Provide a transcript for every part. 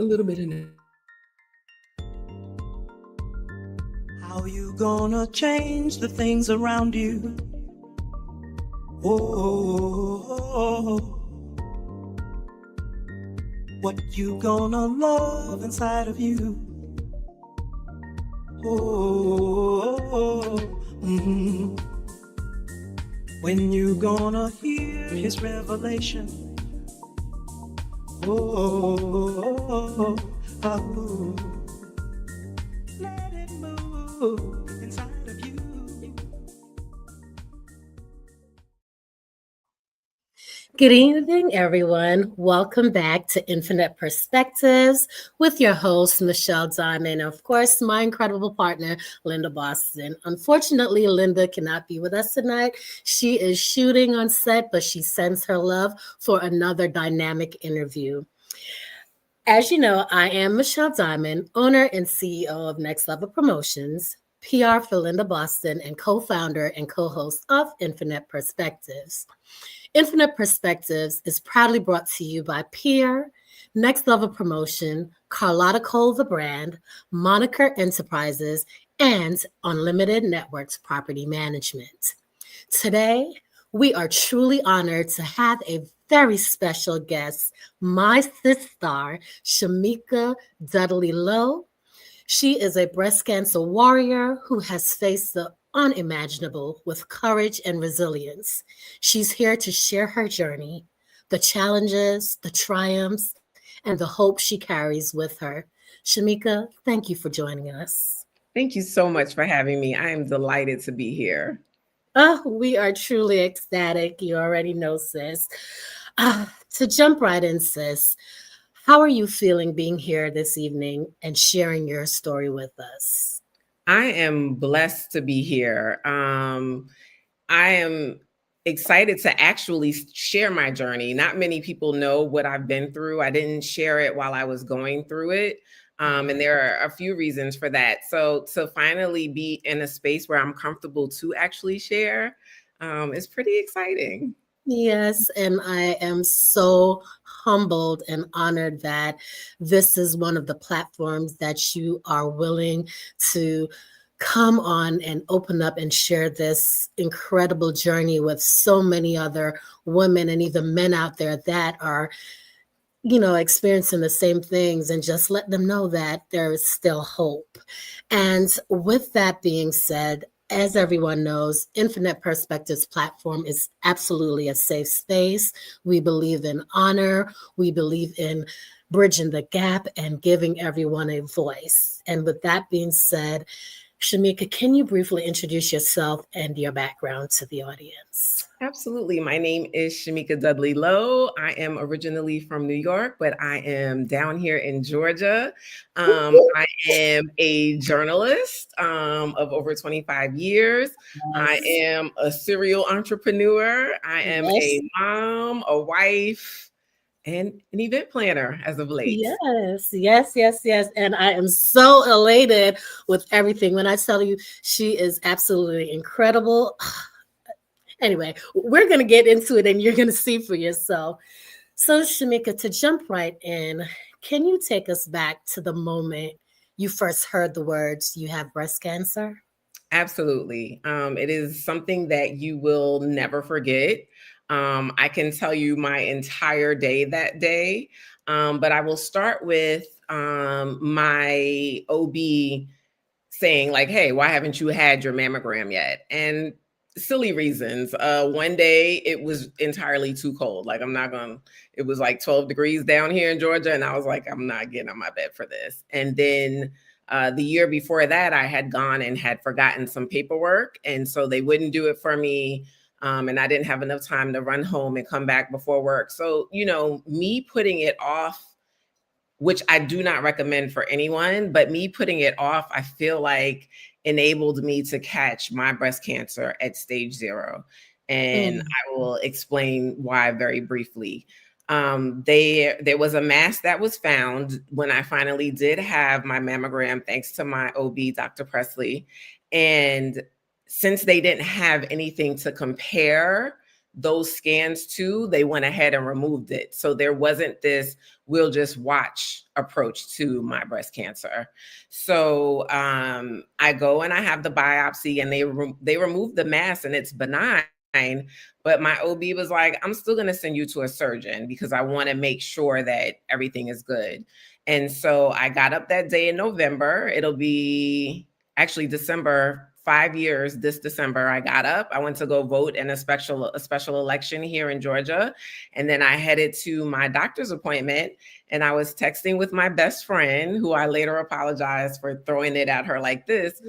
A little bit in it. How you gonna change the things around you? Oh, what you gonna love inside of you? Oh, when you gonna hear his revelation? Oh, let it move inside of you. Good evening, everyone. Welcome back to Infinite Perspectives with your host, Michelle Diamond, and of course, my incredible partner, Linda Boston. Unfortunately, Linda cannot be with us tonight. She is shooting on set, but she sends her love for another dynamic interview. As you know, I am Michelle Diamond, owner and CEO of Next Level Promotions, PR for Linda Boston, and co-founder and co-host of Infinite Perspectives. Infinite Perspectives is proudly brought to you by Peer, Next Level Promotion, Carlotta Cole the Brand, Moniker Enterprises, and Unlimited Networks Property Management. Today, we are truly honored to have a very special guest, my sister, Shameka Dudley Lowe. She is a breast cancer warrior who has faced the unimaginable with courage and resilience. She's here to share her journey, the challenges, the triumphs, and the hope she carries with her. Shameka, thank you for joining us. Thank you so much for having me. I am delighted to be here. Oh, we are truly ecstatic. You already know, sis. To jump right in, sis, how are you feeling being here this evening and sharing your story with us? I am blessed to be here. I am excited to actually share my journey. Not many people know what I've been through. I didn't share it while I was going through it. And there are a few reasons for that. So to finally be in a space where I'm comfortable to actually share is pretty exciting. Yes, and I am so humbled and honored that this is one of the platforms that you are willing to come on and open up and share this incredible journey with so many other women and even men out there that are, experiencing the same things, and just let them know that there is still hope. And with that being said, as everyone knows, Infinite Perspectives platform is absolutely a safe space. We believe in honor. We believe in bridging the gap and giving everyone a voice. And with that being said, Shameka, can you briefly introduce yourself and your background to the audience? Absolutely. My name is Shameka Dudley Lowe. I am originally from New York, but I am down here in Georgia. I am a journalist of over 25 years. I am a serial entrepreneur. I am a mom, a wife, and an event planner as of late. Yes. And I am so elated with everything. When I tell you, she is absolutely incredible. Anyway, we're going to get into it and you're going to see for yourself. So, Shameka, to jump right in, can you take us back to the moment you first heard the words, "You have breast cancer"? Absolutely. It is something that you will never forget. I can tell you my entire day that day, but I will start with my OB saying like, "Hey, why haven't you had your mammogram yet?" And silly reasons. One day it was entirely too cold. Like it was like 12 degrees down here in Georgia. And I was like, I'm not getting on my bed for this. And then the year before that, I had gone and had forgotten some paperwork. And so they wouldn't do it for me. And I didn't have enough time to run home and come back before work. So, me putting it off, which I do not recommend for anyone, but me putting it off, I feel like enabled me to catch my breast cancer at stage 0. And I will explain why very briefly. There was a mass that was found when I finally did have my mammogram, thanks to my OB, Dr. Presley. And since they didn't have anything to compare those scans too, they went ahead and removed it. So there wasn't this we'll just watch approach to my breast cancer. So I go and I have the biopsy, and they removed the mass, and it's benign. But my OB was like, I'm still going to send you to a surgeon because I want to make sure that everything is good. And so I got up that day in November. It'll be actually December, 5 years this December. I got up, I went to go vote in a special election here in Georgia. And then I headed to my doctor's appointment, and I was texting with my best friend, who I later apologized for throwing it at her like this.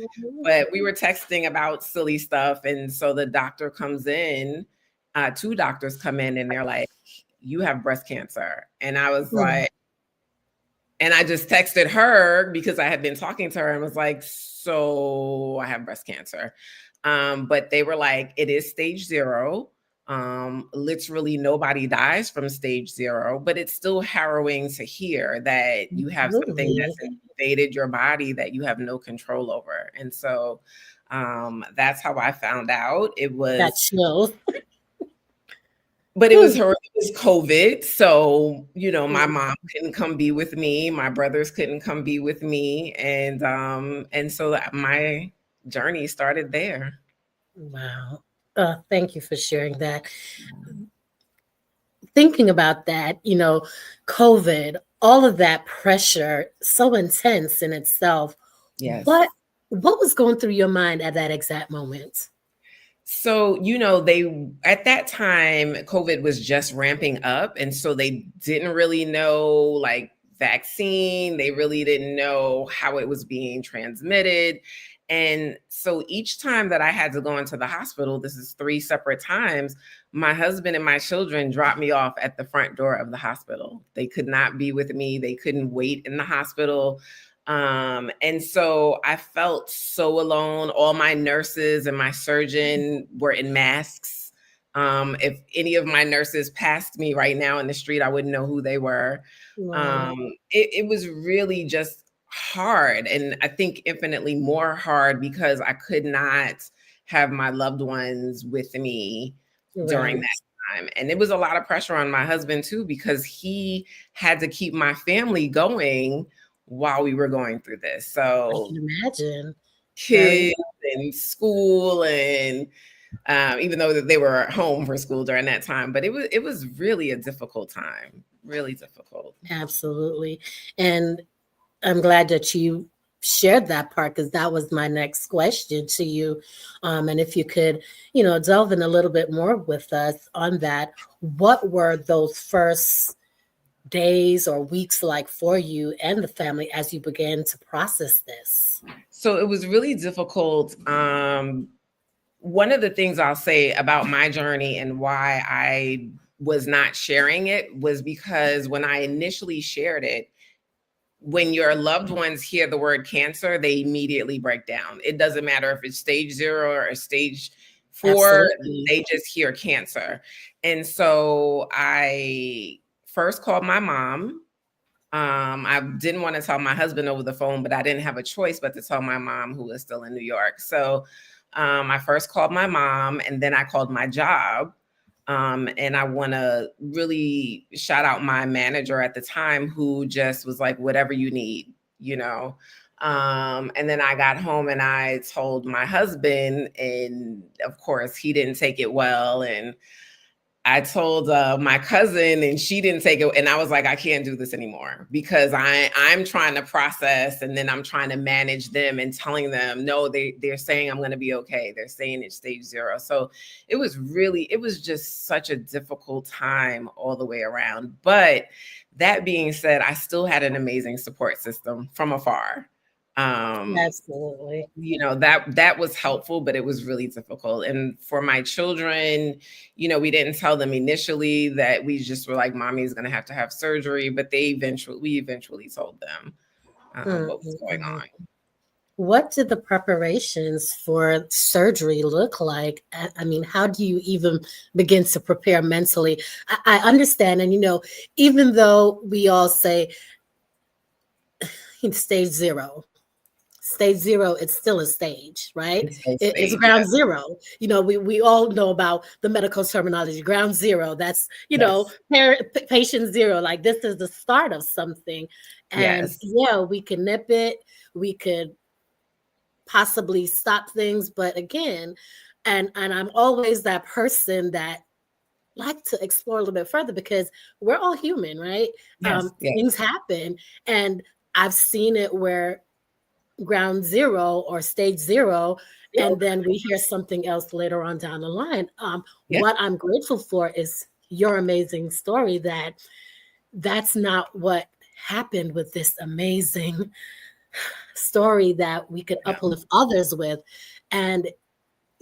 But we were texting about silly stuff. And so the doctor comes in, 2 doctors come in, and they're like, you have breast cancer. And I was like, and I just texted her because I had been talking to her and was like, so I have breast cancer. But they were like, it is stage 0. Literally nobody dies from stage 0, but it's still harrowing to hear that you have something that's invaded your body that you have no control over. And so that's how I found out. It was that chill. But it was her, it was COVID. So, my mom couldn't come be with me. My brothers couldn't come be with me. And so my journey started there. Wow. Thank you for sharing that. Thinking about that, COVID, all of that pressure, so intense in itself. Yes. What was going through your mind at that exact moment? So, they, at that time, COVID was just ramping up. And so they didn't really know vaccine. They really didn't know how it was being transmitted. And so each time that I had to go into the hospital, this is 3 separate times, my husband and my children dropped me off at the front door of the hospital. They could not be with me. They couldn't wait in the hospital. And so I felt so alone. All my nurses and my surgeon were in masks. If any of my nurses passed me right now in the street, I wouldn't know who they were. Wow. It was really just hard. And I think infinitely more hard because I could not have my loved ones with me during that time. And it was a lot of pressure on my husband too, because he had to keep my family going while we were going through this. So I can imagine kids and school, and even though they were at home for school during that time, but it was really a difficult time, really difficult. Absolutely. And I'm glad that you shared that part, because that was my next question to you. And if you could, delve in a little bit more with us on that, what were those first days or weeks like for you and the family as you began to process this? So it was really difficult. One of the things I'll say about my journey and why I was not sharing it was because when I initially shared it, when your loved ones hear the word cancer, they immediately break down. It doesn't matter if it's stage 0 or stage 4, Absolutely. They just hear cancer. And so I first called my mom. I didn't want to tell my husband over the phone, but I didn't have a choice but to tell my mom, who was still in New York. So I first called my mom, and then I called my job. And I want to really shout out my manager at the time, who just was like, whatever you need, and then I got home and I told my husband, and of course he didn't take it well. And I told my cousin, and she didn't take it. And I was like, I can't do this anymore, because I'm trying to process, and then I'm trying to manage them and telling them, no, they're saying I'm going to be okay. They're saying it's stage 0. So it was just such a difficult time all the way around. But that being said, I still had an amazing support system from afar. Absolutely. That was helpful, but it was really difficult. And for my children, we didn't tell them initially that we just were like, mommy's going to have surgery, but we eventually told them what was going on. What did the preparations for surgery look like? I mean, how do you even begin to prepare mentally? I understand. And, even though we all say stage 0, stage 0, it's still a stage, right? It's so It's stage, ground yes. zero. We all know about the medical terminology. Ground zero, that's, Yes. patient zero. Like, this is the start of something. And Yes. yeah, we can nip it. We could possibly stop things. But again, and I'm always that person that like to explore a little bit further, because we're all human, right? Yes. Things Yes. happen. And I've seen it where ground zero or stage 0, and Yep. then we hear something else later on down the line. Yep. What I'm grateful for is your amazing story, that that's not what happened with this amazing story that we could uplift others with. And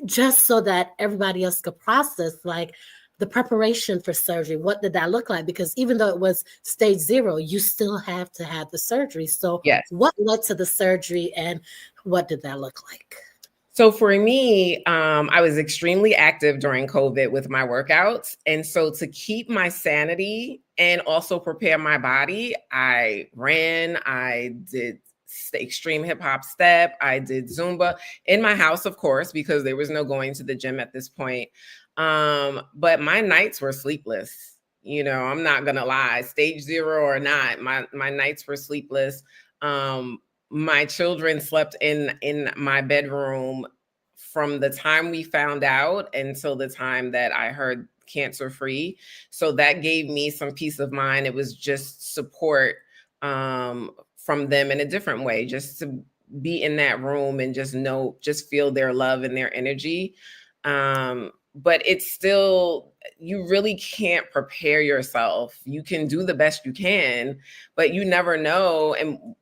just so that everybody else could process, like, the preparation for surgery, what did that look like? Because even though it was stage 0, you still have to have the surgery. So Yes. what led to the surgery, and what did that look like? So for me, I was extremely active during COVID with my workouts. And so to keep my sanity and also prepare my body, I ran, I did extreme hip hop step, I did Zumba in my house, of course, because there was no going to the gym at this point. But my nights were sleepless. I'm not gonna lie, stage 0 or not, my nights were sleepless. My children slept in my bedroom from the time we found out until the time that I heard cancer free. So that gave me some peace of mind. It was just support from them in a different way, just to be in that room and just feel their love and their energy. But it's still, you really can't prepare yourself. You can do the best you can, but you never know.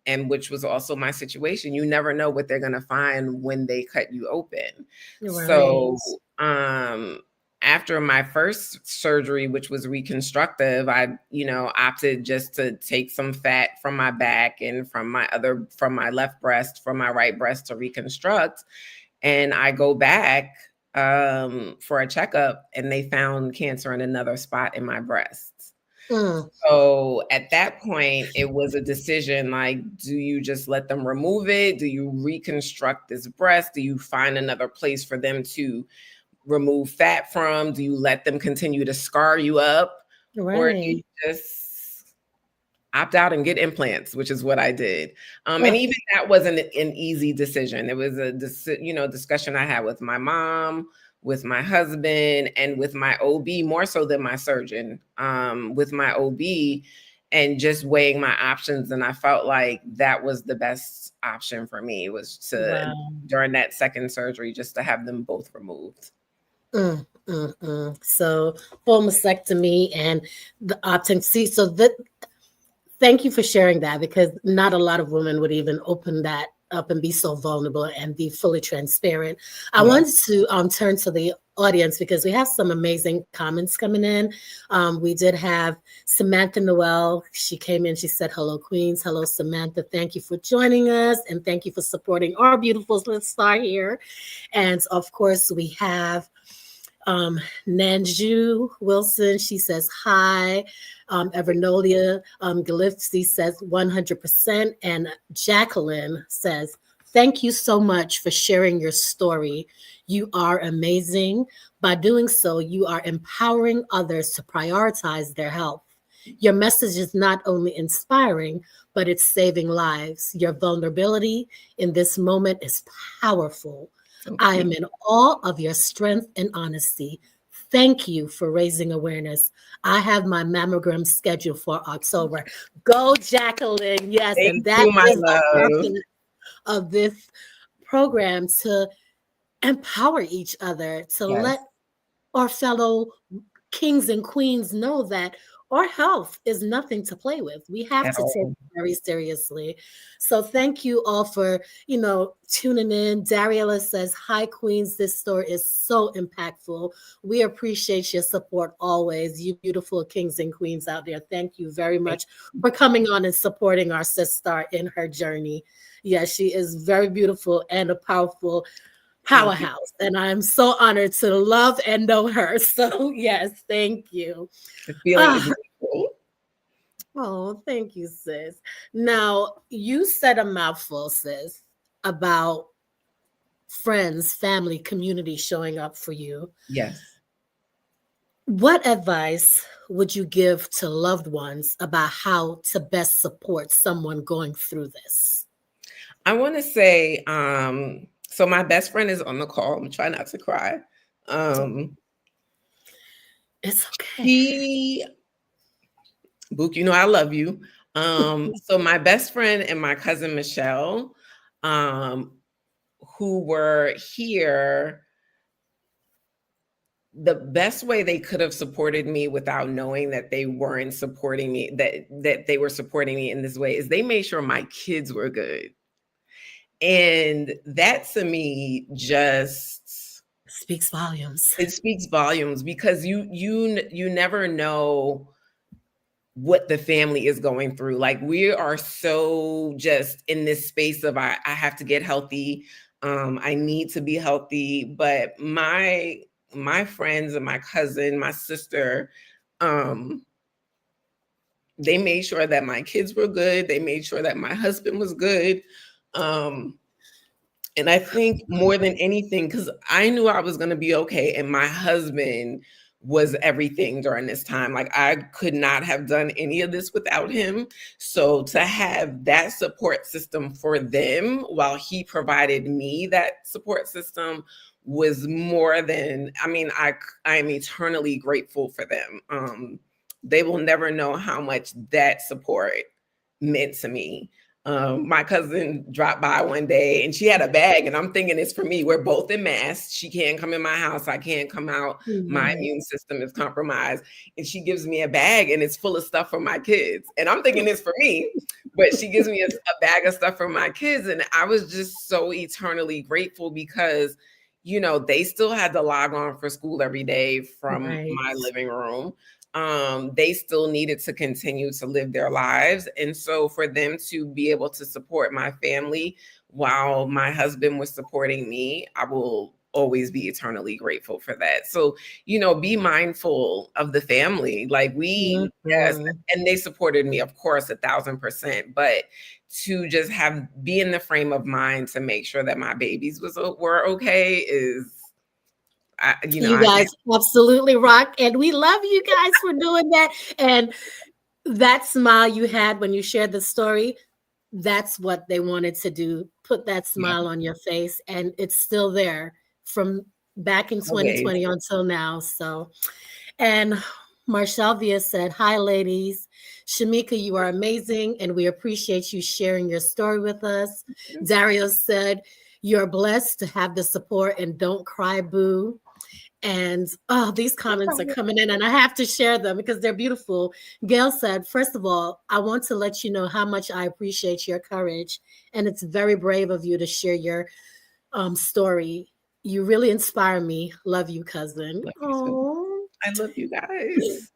And which was also my situation. You never know what they're going to find when they cut you open. Right. So, after my first surgery, which was reconstructive, I, opted just to take some fat from my back and from my left breast, from my right breast to reconstruct. And I go back for a checkup, and they found cancer in another spot in my breast. Mm. So at that point, it was a decision, like, do you just let them remove it? Do you reconstruct this breast? Do you find another place for them to remove fat from? Do you let them continue to scar you up? Or do you Right. just opt out and get implants, which is what I did. And Ugh. even that wasn't an easy decision. It was a discussion I had with my mom, with my husband, and with my OB, more so than my surgeon. With my OB, and just weighing my options, and I felt like that was the best option for me, was to, Wow. during that second surgery, just to have them both removed. So full mastectomy and the opting. See, so that, thank you for sharing that, because not a lot of women would even open that up and be so vulnerable and be fully transparent. I Yes. wanted to turn to the audience, because we have some amazing comments coming in. We did have Samantha Noel. She came in, she said, "Hello, Queens. Hello, Samantha. Thank you for joining us, and thank you for supporting our beautiful star here." And of course, we have Nanju Wilson, she says hi. Evernolia Galifsey says 100%. And Jacqueline says, "Thank you so much for sharing your story. You are amazing. By doing so, you are empowering others to prioritize their health. Your message is not only inspiring, but it's saving lives. Your vulnerability in this moment is powerful. I am in awe of your strength and honesty. Thank you for raising awareness. I have my mammogram scheduled for October." Go, Jacqueline. Yes, Thank and that you, my is the love. purpose of this program, to empower each other, to Yes, let our fellow kings and queens know that our health is nothing to play with. We have at to take all. it very seriously. So thank you all for, tuning in. Dariela says, "Hi, Queens. This story is so impactful. We appreciate your support always. You beautiful kings and queens out there. Thank you very much for coming on and supporting our sister in her journey." Yes, she is very beautiful and a powerful Thank you. powerhouse, and I'm so honored to love and know her. So yes, thank you. The feeling is Ah, mutual. oh, thank you, sis. Now, you said a mouthful, sis. about friends, family, community showing up for you. Yes. What advice would you give to loved ones about how to best support someone going through this? I want to say, so my best friend is on the call. I'm trying not to cry. It's okay. She, Book, you know I love you. So my best friend and my cousin Michelle, who were here, the best way they could have supported me without knowing that they weren't supporting me, that they were supporting me in this way, is they made sure my kids were good. And that to me just speaks volumes. It speaks volumes, because you never know what the family is going through. Like, we are so just in this space of I have to get healthy. I need to be healthy. But my friends and my cousin, my sister, they made sure that my kids were good. They made sure that my husband was good. And I think more than anything, because I knew I was going to be okay, and my husband was everything during this time. Like, I could not have done any of this without him. So to have that support system for them while he provided me that support system was more than, I mean, I am eternally grateful for them. They will never know how much that support meant to me. My cousin dropped by one day and she had a bag, and I'm thinking it's for me. We're both in masks. She can't come in my house. I can't come out. My immune system is compromised. And she gives me a bag and it's full of stuff for my kids. And I'm thinking it's for me, but she gives me a bag of stuff for my kids. And I was just so eternally grateful, because, you know, they still had to log on for school every day from my living room. They still needed to continue to live their lives. And so for them to be able to support my family while my husband was supporting me, I will always be eternally grateful for that. So, you know, be mindful of the family. Like, yes, and they supported me, of course, 1,000%, but to just be in the frame of mind to make sure that my babies were okay is, you guys absolutely rock, and we love you guys for doing that. And that smile you had when you shared the story, that's what they wanted to do, put that smile on your face, and it's still there from back in 2020 until now. So, and Marshalvia said, "Hi ladies, Shameka, you are amazing and we appreciate you sharing your story with us." Dario said, "You're blessed to have the support, and don't cry, boo." And these comments are coming in and I have to share them because they're beautiful. Gail said, "First of all, I want to let you know how much I appreciate your courage. And it's very brave of you to share your story. You really inspire me. Love you, cousin." I love you guys.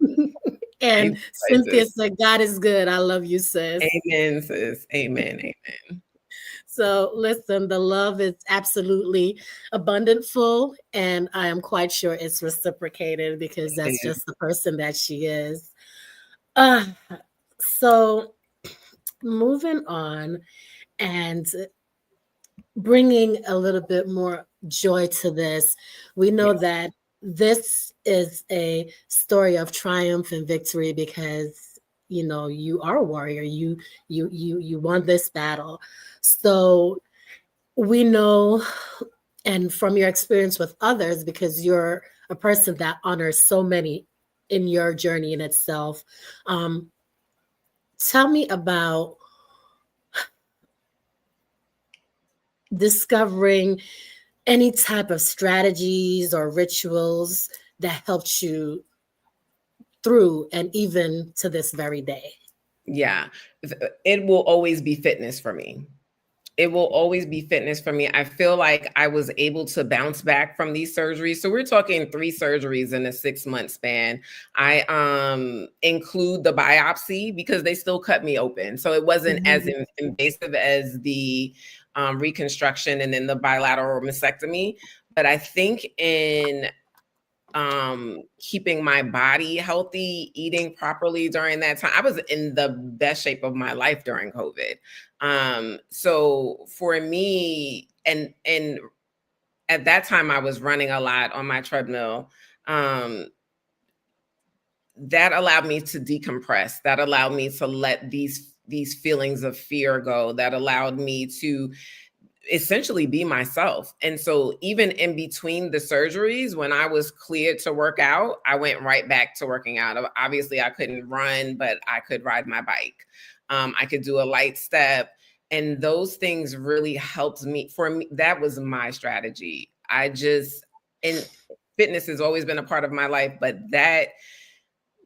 And Cynthia said, "God is good. I love you, sis." Amen, sis. Amen. Amen. So listen, the love is absolutely abundant, full, and I am quite sure it's reciprocated because that's just the person that she is. So moving on and bringing a little bit more joy to this, we know that this is a story of triumph and victory because, you know, you are a warrior. You won this battle. So we know, and from your experience with others, because you're a person that honors so many in your journey in itself, tell me about discovering any type of strategies or rituals that helped you through and even to this very day. Yeah, it will always be fitness for me. It will always be fitness for me. I feel like I was able to bounce back from these surgeries. So we're talking 3 surgeries in a 6-month span. I include the biopsy because they still cut me open. So it wasn't as invasive as the reconstruction and then the bilateral mastectomy. But I think in keeping my body healthy, eating properly during that time. I was in the best shape of my life during COVID. So for me, and at that time I was running a lot on my treadmill. That allowed me to decompress. That allowed me to let these feelings of fear go. That allowed me to essentially be myself. And so even in between the surgeries, when I was cleared to work out, I went right back to working out. Obviously, I couldn't run, but I could ride my bike. I could do a light step. And those things really helped me. For me, that was my strategy. And fitness has always been a part of my life, but that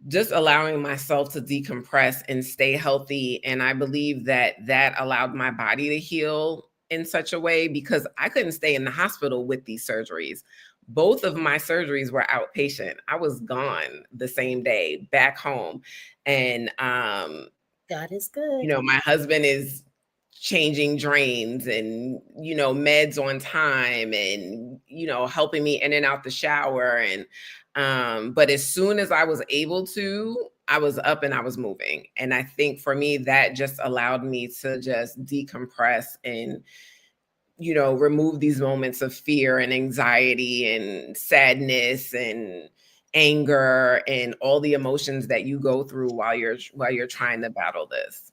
just allowing myself to decompress and stay healthy. And I believe that allowed my body to heal in such a way, because I couldn't stay in the hospital with these surgeries. Both of my surgeries were outpatient. I was gone the same day back home. And, God is good. my husband is changing drains and, meds on time and, helping me in and out the shower. And, but as soon as I was able to, I was up and I was moving. And I think for me, that just allowed me to just decompress and, remove these moments of fear and anxiety and sadness and anger and all the emotions that you go through while you're trying to battle this.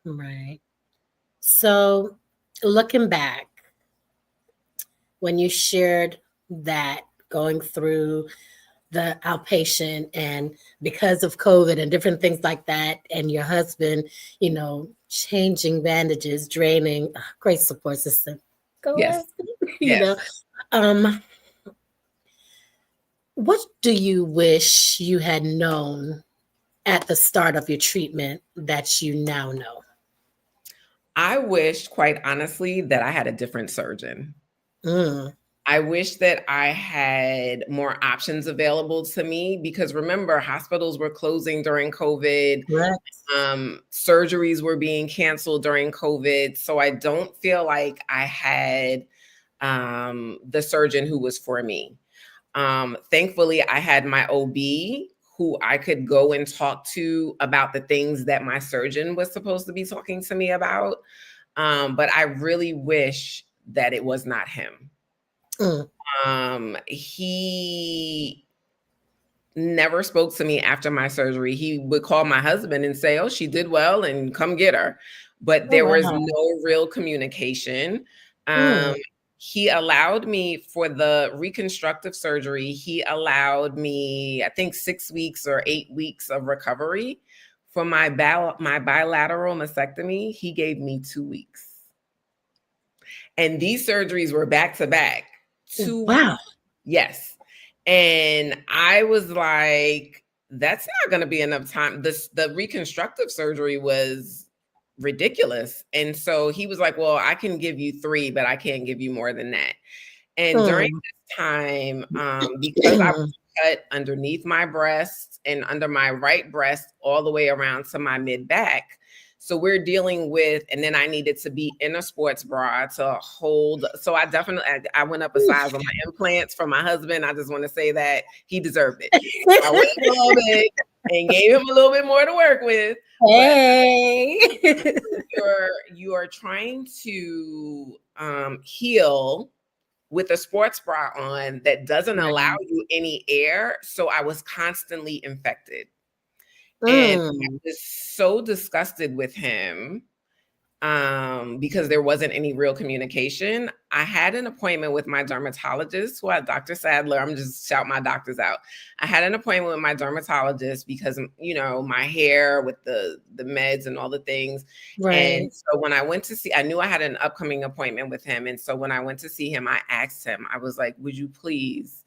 Right. So looking back, when you shared that going through the outpatient and because of COVID and different things like that, and your husband, changing bandages, draining, great support system. Go Yes. ahead. What do you wish you had known at the start of your treatment that you now know? I wished, quite honestly, that I had a different surgeon. Mm. I wish that I had more options available to me, because remember, hospitals were closing during COVID. Correct. Surgeries were being canceled during COVID. So I don't feel like I had the surgeon who was for me. Thankfully, I had my OB who I could go and talk to about the things that my surgeon was supposed to be talking to me about. But I really wish that it was not him. He never spoke to me after my surgery. He would call my husband and say, "Oh, she did well and come get her." But there was no real communication. He allowed me, for the reconstructive surgery, he allowed me, I think, 6 weeks or 8 weeks of recovery. For my bilateral mastectomy, he gave me 2 weeks. And these surgeries were back to back. 2 weeks. Yes. And I was like, that's not going to be enough time. The reconstructive surgery was ridiculous. And so he was like, well, I can give you 3, but I can't give you more than that. And during this time, because I was cut underneath my breast and under my right breast all the way around to my mid back. So we're dealing with, and then I needed to be in a sports bra to hold. So I went up a size on my implants for my husband. I just want to say that he deserved it. I went a little bit and gave him a little bit more to work with. Hey, you are trying to heal with a sports bra on that doesn't allow you any air. So I was constantly infected. And I was so disgusted with him because there wasn't any real communication. I had an appointment with my dermatologist, Dr. Sadler. I'm just shouting my doctors out. I had an appointment with my dermatologist because, my hair with the meds and all the things. Right. And so when I went to see, I knew I had an upcoming appointment with him. And so when I went to see him, I asked him, I was like, would you please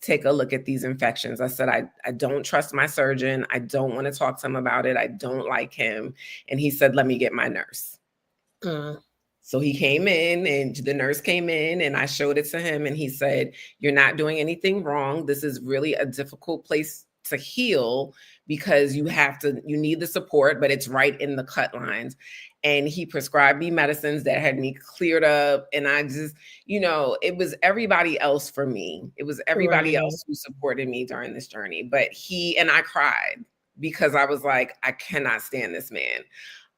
take a look at these infections? I said, I don't trust my surgeon. I don't want to talk to him about it. I don't like him. And he said, let me get my nurse. So he came in and the nurse came in and I showed it to him and he said, you're not doing anything wrong. This is really a difficult place to heal because you need the support, but it's right in the cut lines. And he prescribed me medicines that had me cleared up. And I just, it was everybody else for me. It was everybody Right. else who supported me during this journey. But I cried because I was like, I cannot stand this man.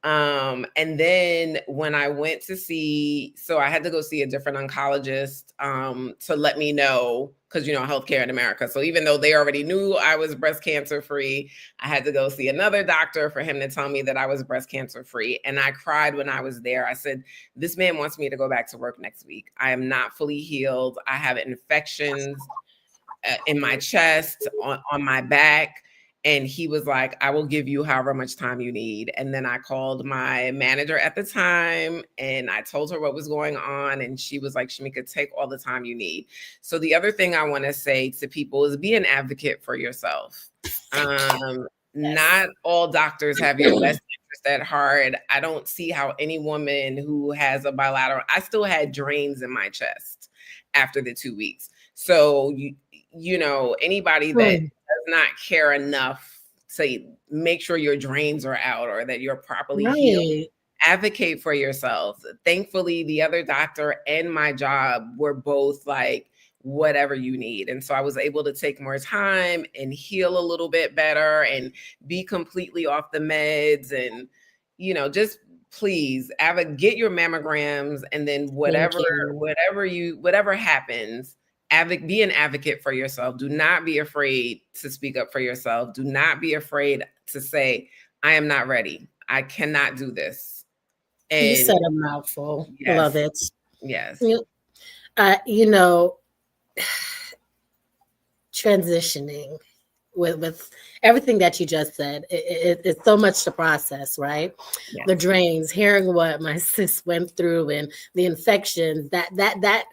And then when I went to so I had to go see a different oncologist to let me know, because, healthcare in America. So even though they already knew I was breast cancer free, I had to go see another doctor for him to tell me that I was breast cancer free. And I cried when I was there. I said, this man wants me to go back to work next week. I am not fully healed. I have infections in my chest, on my back. And he was like, I will give you however much time you need. And then I called my manager at the time and I told her what was going on. And she was like, Shameka, take all the time you need. So the other thing I want to say to people is be an advocate for yourself. Not all doctors have your best interest at heart. I don't see how any woman who has a bilateral, I still had drains in my chest after the 2 weeks. So, anybody that does not care enough to make sure your drains are out or that you're properly healed, advocate for yourself. Thankfully, the other doctor and my job were both like, whatever you need. And so I was able to take more time and heal a little bit better and be completely off the meds. And, just please get your mammograms, and then whatever happens, be an advocate for yourself. Do not be afraid to speak up for yourself. Do not be afraid to say, I am not ready. I cannot do this. And you said a mouthful. Yes, love it. Yes. Transitioning with everything that you just said, it's so much to process, right? Yes. The drains, hearing what my sis went through and the infections, that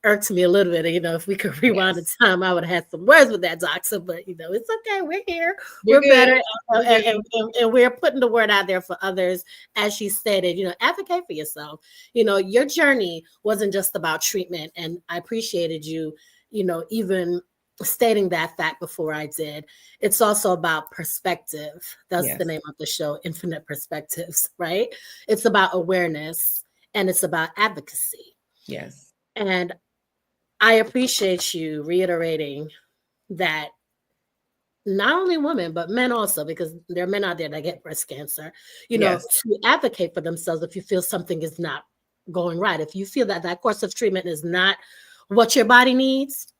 irks me a little bit. If we could rewind the time, I would have had some words with that doctor, but it's okay. We're here. We're better. And we're putting the word out there for others. As she stated, advocate for yourself. Your journey wasn't just about treatment. And I appreciated you, even stating that fact before I did. It's also about perspective. That's the name of the show, Infinite Perspectives, right? It's about awareness and it's about advocacy. Yes. And I appreciate you reiterating that not only women, but men also, because there are men out there that get breast cancer, to advocate for themselves if you feel something is not going right. If you feel that course of treatment is not what your body needs,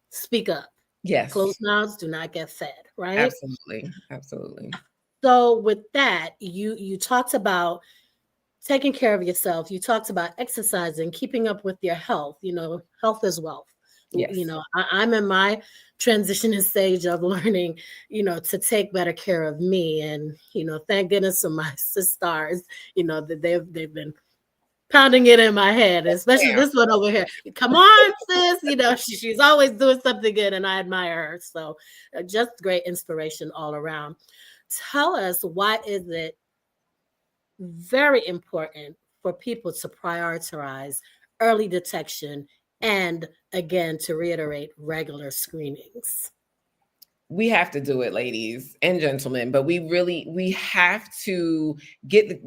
speak up. Yes. Closed mouths do not get fed, right? Absolutely. Absolutely. So with that, you talked about taking care of yourself. You talked about exercising, keeping up with your health. Health is wealth. Yes. I'm in my transitioning stage of learning, to take better care of me. And, thank goodness for my sisters, that they've been pounding it in my head, especially this one over here. Come on, sis. She's always doing something good and I admire her. So just great inspiration all around. Tell us, why is it very important for people to prioritize early detection and, again, to reiterate, regular screenings? We have to do it, ladies and gentlemen, but we have to get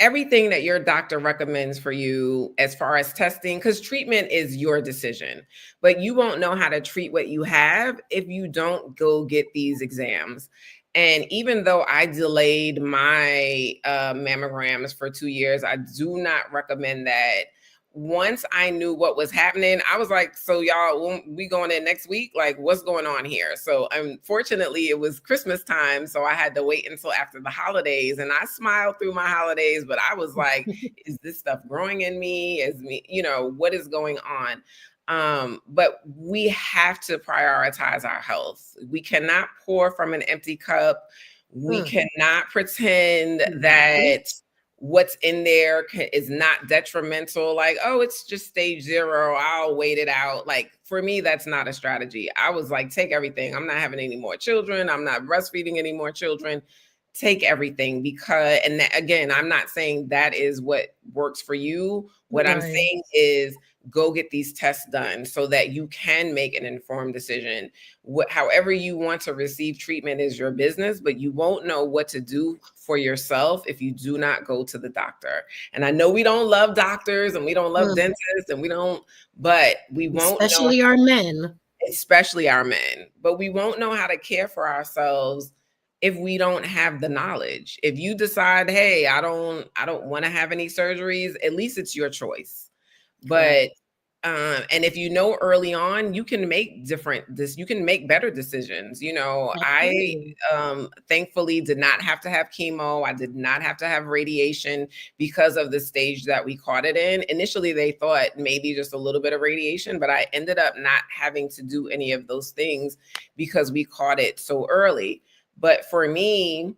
everything that your doctor recommends for you as far as testing, because treatment is your decision, but you won't know how to treat what you have if you don't go get these exams. And even though I delayed my mammograms for 2 years, I do not recommend that. Once I knew what was happening, I was like, so y'all, we going in next week? Like, what's going on here? So unfortunately, it was Christmas time. So I had to wait until after the holidays, and I smiled through my holidays, but I was like, is this stuff growing in me? What is going on? But we have to prioritize our health. We cannot pour from an empty cup. We cannot pretend that what's in there is not detrimental. Like, oh, it's just stage 0. I'll wait it out. Like, for me, that's not a strategy. I was like, take everything. I'm not having any more children. I'm not breastfeeding any more children. take everything because, and that, again, I'm not saying that is what works for you. What I'm Right. saying is go get these tests done so that you can make an informed decision. However you want to receive treatment is your business, but you won't know what to do for yourself if you do not go to the doctor. And I know we don't love doctors and we don't love dentists and but we won't know, Especially our men. especially our men, but we won't know how to care for ourselves if we don't have the knowledge. If you decide, hey, I don't want to have any surgeries, at least it's your choice. But and if you know early on, you can make you can make better decisions. Absolutely. I thankfully did not have to have chemo. I did not have to have radiation because of the stage that we caught it in. Initially, they thought maybe just a little bit of radiation, but I ended up not having to do any of those things because we caught it so early. But for me,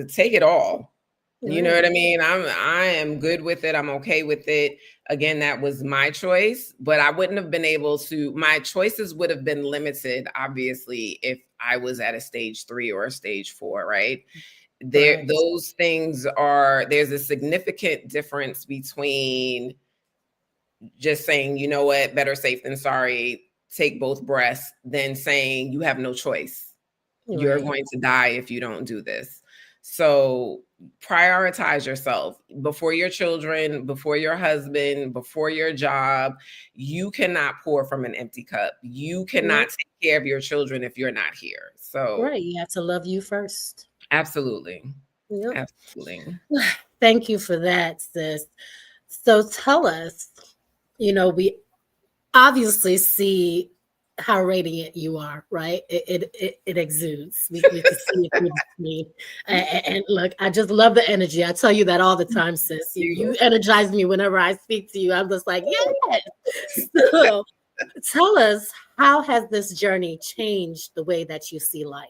take it all. You know what I mean? I am good with it. I'm okay with it. Again, that was my choice, but I wouldn't have been able to, my choices would have been limited, obviously, if I was at a stage 3 or a stage 4, right? Those things there's a significant difference between just saying, you know what, better safe than sorry, take both breaths, than saying you have no choice. You're going to die if you don't do this. So prioritize yourself before your children, before your husband, before your job. You cannot pour from an empty cup. You cannot take care of your children if you're not here. So you have to love you first. Absolutely. Absolutely. Thank you for that, sis. So tell us, we obviously see how radiant you are, right? It exudes. We can see it through the screen. And look, I just love the energy. I tell you that all the time, sis. You energize me whenever I speak to you. I'm just like, yes. So tell us, how has this journey changed the way that you see life?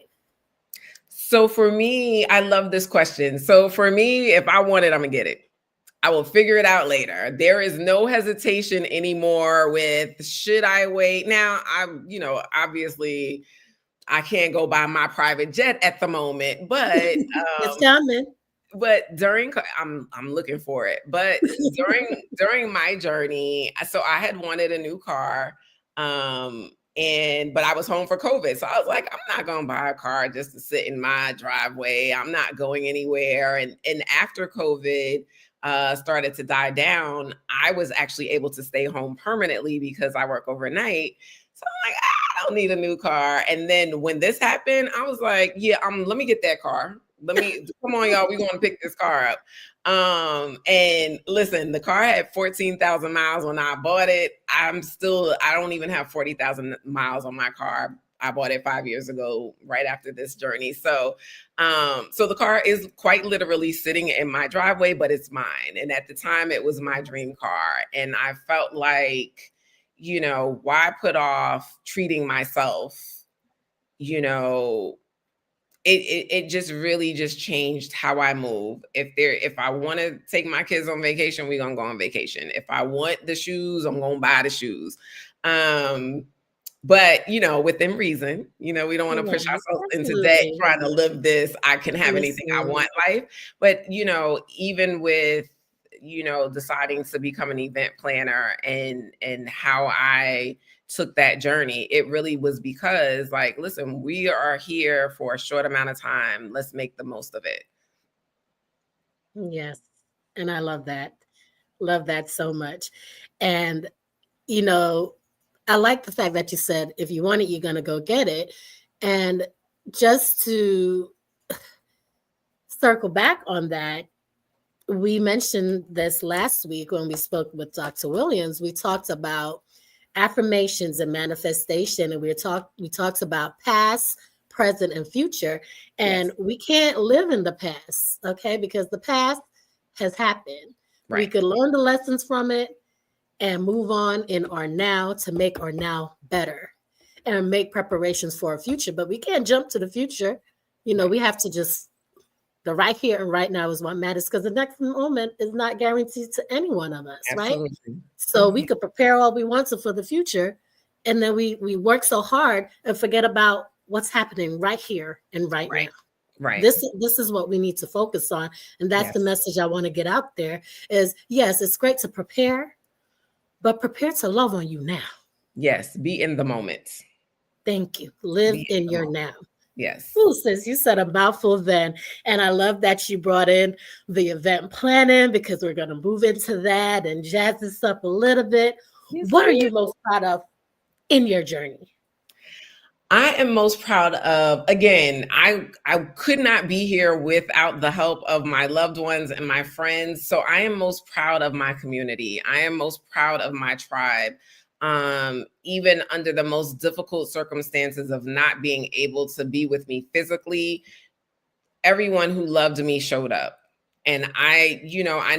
So for me, I love this question. So for me, if I want it, I'm gonna get it. I will figure it out later. There is no hesitation anymore with, should I wait? Now, obviously I can't go buy my private jet at the moment, but It's coming. But I'm looking for it. But during my journey, so I had wanted a new car. But I was home for COVID. So I was like, I'm not gonna buy a car just to sit in my driveway. I'm not going anywhere. And after COVID started to die down, I was actually able to stay home permanently because I work overnight. So I'm like, I don't need a new car. And then when this happened, I was like, yeah, let me get that car. Come on, y'all, we're going to pick this car up. And listen, the car had 14,000 miles when I bought it. I don't even have 40,000 miles on my car. I bought it 5 years ago, right after this journey. So the car is quite literally sitting in my driveway, but it's mine. And at the time it was my dream car. And I felt like, why put off treating myself? It just really just changed how I move. If I want to take my kids on vacation, we're gonna go on vacation. If I want the shoes, I'm gonna buy the shoes. But within reason, we don't want to push ourselves into debt trying to live this I can have anything I want life. But even with deciding to become an event planner and how I took that journey, it really was because, like, listen, we are here for a short amount of time. Let's make the most of it. Yes. And I love that. Love that so much. And, I like the fact that you said, if you want it, you're going to go get it. And just to circle back on that, we mentioned this last week when we spoke with Dr. Williams. We talked about affirmations and manifestation, and we talked about past, present, and future. And we can't live in the past, okay? Because the past has happened. Right. We could learn the lessons from it and move on in our now to make our now better and make preparations for our future. But we can't jump to the future. We have to just, the right here and right now is what matters, because the next moment is not guaranteed to any one of us. Absolutely. Right? So we could prepare all we want to for the future, and then we work so hard and forget about what's happening right here and right now. Right. This is what we need to focus on. And that's the Yes. message I want to get out there is, yes, it's great to prepare, but prepare to love on you now. Yes. Be in the moment. Thank you. Live Be in in the your moment. now. Yes. Ooh, sis, you said a mouthful then. And I love that you brought in the event planning, because we're going to move into that and jazz this up a little bit. Yes, What are ma'am. you most proud of in your journey? I am most proud of, again, I could not be here without the help of my loved ones and my friends. So I am most proud of my community. I am most proud of my tribe. Even under the most difficult circumstances of not being able to be with me physically, everyone who loved me showed up. And I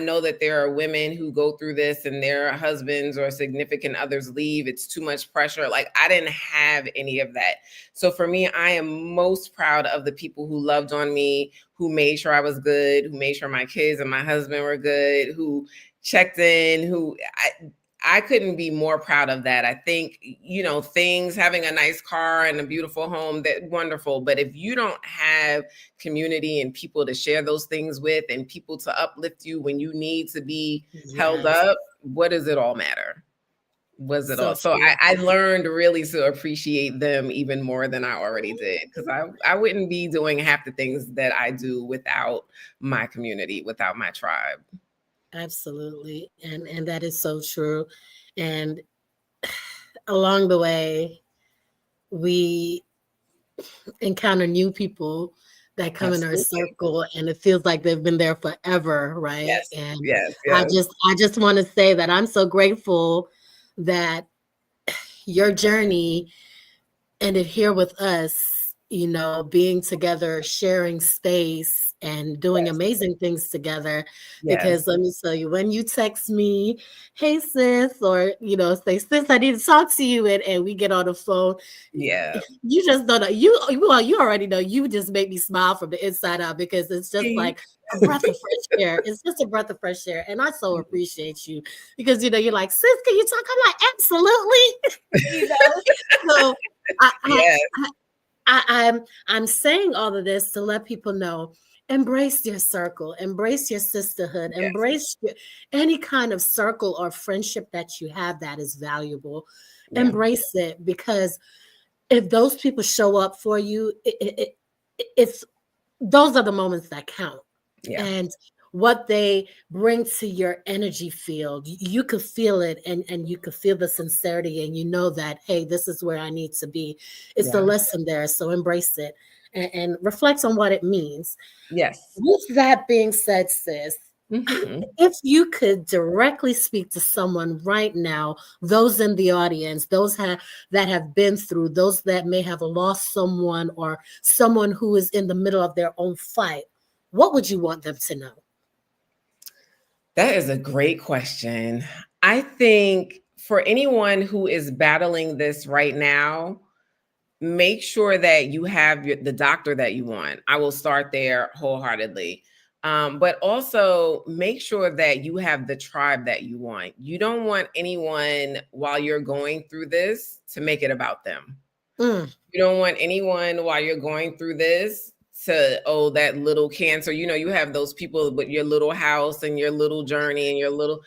know that there are women who go through this and their husbands or significant others leave. It's too much pressure. Like, I didn't have any of that. So for me, I am most proud of the people who loved on me, who made sure I was good, who made sure my kids and my husband were good, who checked in, I couldn't be more proud of that. I think, things, having a nice car and a beautiful home, that wonderful. But if you don't have community and people to share those things with and people to uplift you when you need to be held Yes. up, what does it all matter? Was it all? So true. I learned really to appreciate them even more than I already did, because I wouldn't be doing half the things that I do without my community, without my tribe. Absolutely. And that is so true. And along the way, we encounter new people that come in our Absolutely. circle, and it feels like they've been there forever, right? Yes. And Yes. I Yes. just want to say that I'm so grateful that your journey ended here with us, being together, sharing space, and doing Yes. amazing things together. Yes. Because let me tell you, when you text me, hey sis, or say, sis, I need to talk to you, and we get on the phone, Yeah. you just don't know. You already know, you just make me smile from the inside out, because it's just like a breath of fresh air. It's just a breath of fresh air. And I so appreciate you, because you're like, sis, can you talk? I'm like, absolutely. So Yes. I'm saying all of this to let people know, embrace your circle, embrace your sisterhood, Yes. embrace any kind of circle or friendship that you have that is valuable. Yeah. Embrace it, because if those people show up for you, it's those are the moments that count. Yeah. And what they bring to your energy field, you could feel it, and you could feel the sincerity, and you know that, hey, this is where I need to be. It's the Yeah. lesson there. So embrace it, and reflect on what it means. Yes. With that being said, sis, Mhm. if you could directly speak to someone right now, those in the audience, that have been through, those that may have lost someone, or someone who is in the middle of their own fight, what would you want them to know? That is a great question. I think for anyone who is battling this right now, make sure that you have the doctor that you want. I will start there wholeheartedly. But also make sure that you have the tribe that you want. You don't want anyone while you're going through this to make it about them. Mm. You don't want anyone while you're going through this to, oh, that little cancer. You have those people with your little house and your little journey and your little,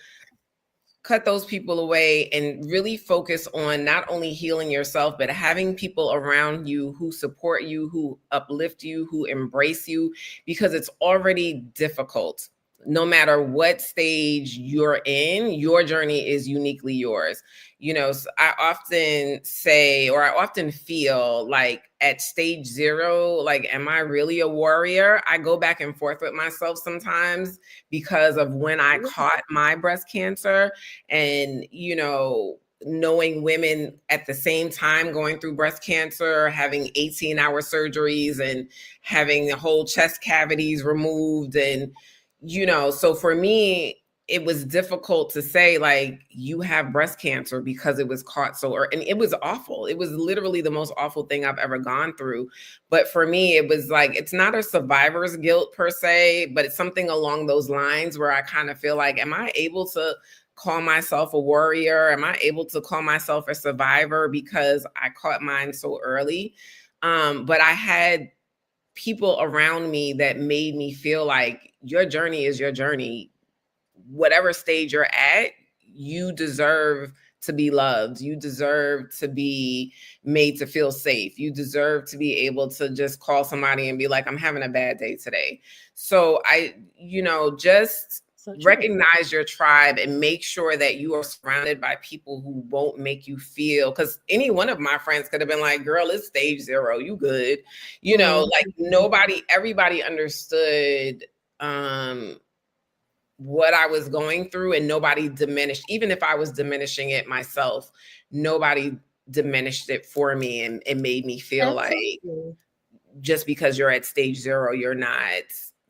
cut those people away and really focus on not only healing yourself, but having people around you who support you, who uplift you, who embrace you, because it's already difficult. No matter what stage you're in, your journey is uniquely yours. So I often say, or I often feel like at stage 0, like, am I really a warrior? I go back and forth with myself sometimes because of when I caught my breast cancer. And knowing women at the same time going through breast cancer, having 18-hour surgeries and having the whole chest cavities removed, and so for me, it was difficult to say, like, you have breast cancer, because it was caught so early. And it was awful. It was literally the most awful thing I've ever gone through. But for me, it was like, it's not a survivor's guilt per se, but it's something along those lines where I kind of feel like, am I able to call myself a warrior? Am I able to call myself a survivor because I caught mine so early? But I had people around me that made me feel like your journey is your journey. Whatever stage you're at, you deserve to be loved. You deserve to be made to feel safe. You deserve to be able to just call somebody and be like, I'm having a bad day today. So just recognize your tribe and make sure that you are surrounded by people who won't make you feel, because any one of my friends could have been like, girl, it's stage 0, you good. Everybody understood what I was going through, and nobody diminished. Even if I was diminishing it myself, nobody diminished it for me, and it made me feel like just because you're at stage 0,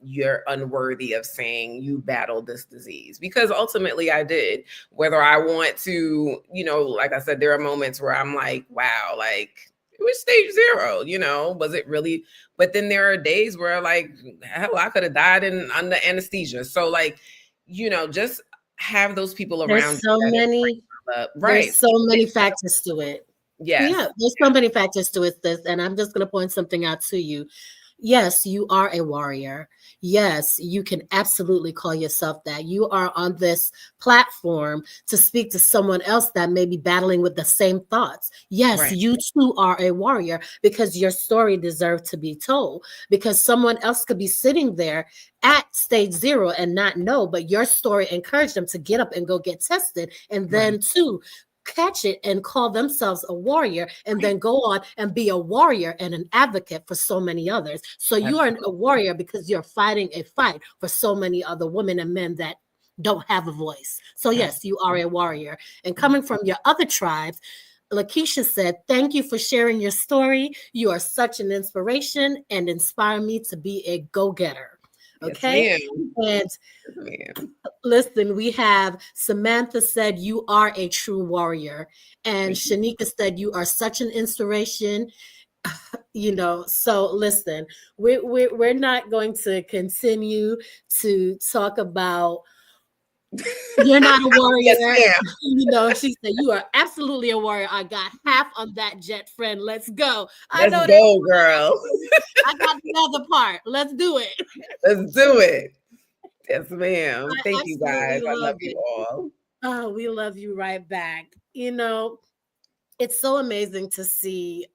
you're unworthy of saying you battled this disease, because ultimately I did. Whether I want to, like I said, there are moments where I'm like, wow, like it was stage 0, was it really? But then there are days where like, hell, I could have died under anesthesia. So like, just have those people around. There's so many factors to it. Yes. Yeah, there's so many factors to it, sis. And I'm just going to point something out to you. Yes, you are a warrior. Yes, you can absolutely call yourself that. You are on this platform to speak to someone else that may be battling with the same thoughts. Yes, right. You too are a warrior, because your story deserves to be told, because someone else could be sitting there at stage 0 and not know, but your story encouraged them to get up and go get tested. And then too, catch it and call themselves a warrior, and then go on and be a warrior and an advocate for so many others. So you are a warrior because you're fighting a fight for so many other women and men that don't have a voice. So yes, you are a warrior. And coming from your other tribes, Lakeisha said, thank you for sharing your story. You are such an inspiration and inspire me to be a go-getter. Okay. Yes, and listen, we have Samantha said, you are a true warrior. And Shanika said, you are such an inspiration. So listen, we're not going to continue to talk about you're not a warrior. Yes, she said, you are absolutely a warrior. I got half on that, Jet friend. Let's go. Let's go, girl. I got the other part. Let's do it. Let's do it. Yes, ma'am. Thank you, guys. I love you all. Oh, we love you right back. It's so amazing to see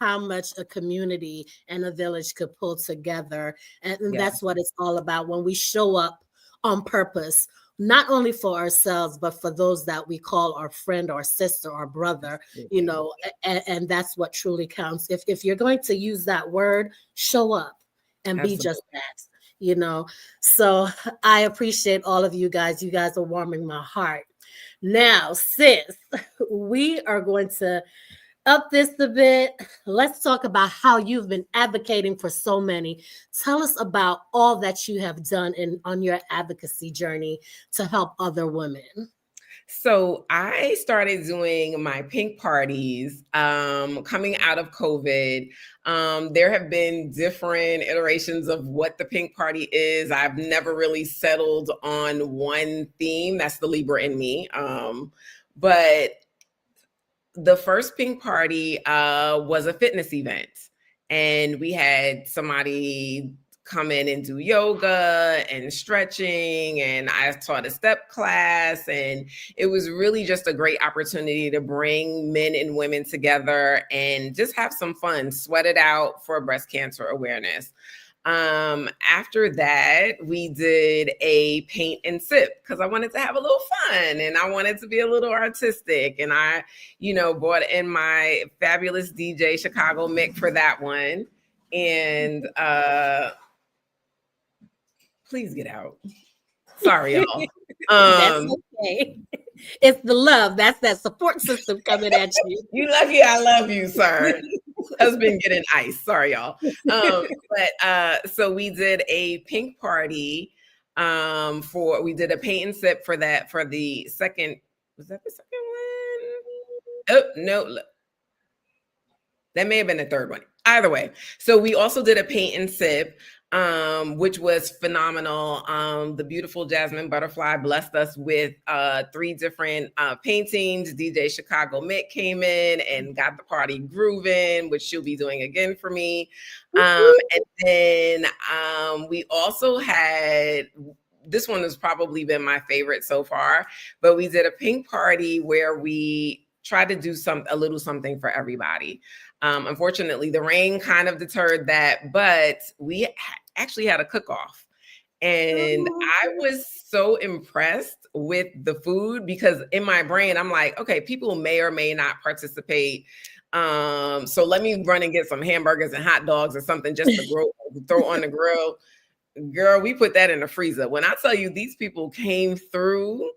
how much a community and a village could pull together. And that's what it's all about when we show up on purpose, not only for ourselves, but for those that we call our friend or sister or brother, and that's what truly counts. If you're going to use that word, show up and be just that, So I appreciate all of you guys. You guys are warming my heart. Now, sis, we are going to up this a bit. Let's talk about how you've been advocating for so many. Tell us about all that you have done on your advocacy journey to help other women. So I started doing my pink parties coming out of COVID. There have been different iterations of what the pink party is. I've never really settled on one theme. That's the Libra in me. But the first pink party was a fitness event, and we had somebody come in and do yoga and stretching, and I taught a step class, and it was really just a great opportunity to bring men and women together and just have some fun, sweat it out for breast cancer awareness. After that, we did a paint and sip because I wanted to have a little fun and I wanted to be a little artistic. And I, brought in my fabulous DJ Chicago Mick for that one. And please get out. Sorry, y'all. That's okay. It's the love. That's that support system coming at you. You lucky I love you, sir. Husband getting ice. Sorry, y'all. So we did a pink party we did a paint and sip for that for the second. Was that the second one? Oh, no. That may have been the third one. Either way. So we also did a paint and sip which was phenomenal. The beautiful Jasmine Butterfly blessed us with 3 different paintings. DJ Chicago Mick came in and got the party grooving, which she'll be doing again for me. And then we also had, this one has probably been my favorite so far, but we did a pink party where we tried to do a little something for everybody. Unfortunately, the rain kind of deterred that, but we actually had a cook-off. And I was so impressed with the food because in my brain, I'm like, okay, people may or may not participate. So let me run and get some hamburgers and hot dogs or something just to throw on the grill. Girl, we put that in the freezer. When I tell you these people came through,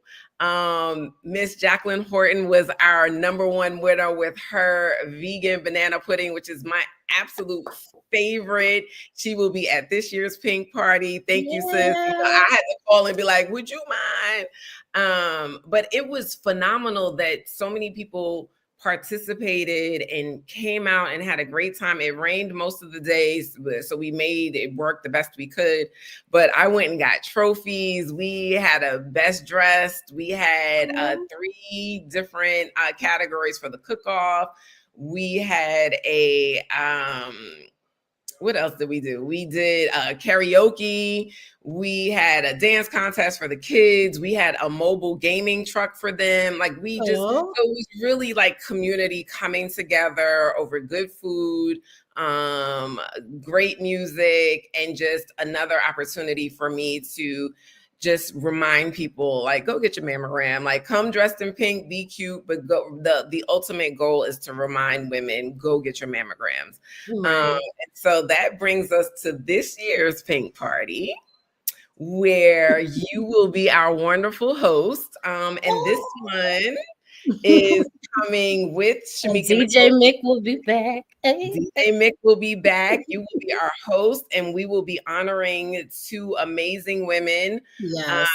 Miss Jacqueline Horton was our #1 winner with her vegan banana pudding, which is my absolute favorite. She will be at this year's pink party. Thank you, sis. I had to call and be like, would you mind? But it was phenomenal that so many people participated and came out and had a great time. It rained most of the days, so we made it work the best we could. But I went and got trophies. We had a best dressed. We had 3 different categories for the cook-off. We had a what else did we do? We did karaoke. We had a dance contest for the kids. We had a mobile gaming truck for them. Like so it was really like community coming together over good food, great music, and just another opportunity for me to just remind people, like, go get your mammogram, like come dressed in pink, be cute, but go. The ultimate goal is to remind women, go get your mammograms. And so that brings us to this year's pink party, where you will be our wonderful host. And this one is coming with Shameka. DJ Mick will be back. DJ Mick will be back. You will be our host, and we will be honoring 2 amazing women. Yes.